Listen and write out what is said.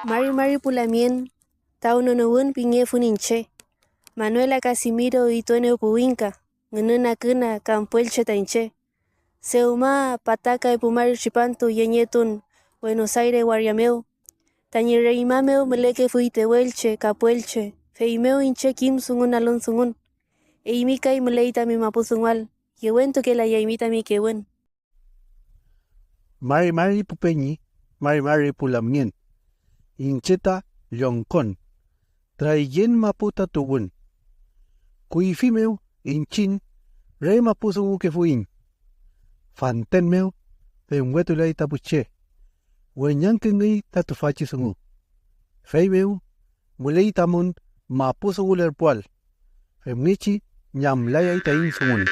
Mari pulamien, tauno nuwun pinge funinche. Manuela Casimiro y Tuene Upuwinka, Ngununa Kuna Campuelche Tainche. Seuma Pataca y Pumari Chipanto Yeñetun, Buenos Aires Guariameu. Tañireimameu Meleke Fuite Huelche, Capuelche, Feimeu Inche Kimsungun Alonsungun. Eimika y Meleita mi Mapuzungual, Yehuento que la Yaimita mi Kewen. Mari Pupeñi, Mari Pulamien. Incheta Yoncon. Trayen Maputa Tugun. Kuifimeu, Inchin, Re Mapuzungu que fuin. Fantenmeu, Penwetulay Tapuche. Wenyankingi Tatufachisungu. Feimeu, Mulei Tamun, Mapuzungu Lerpual. Femnichi, Nyamlaya Tain Sungun.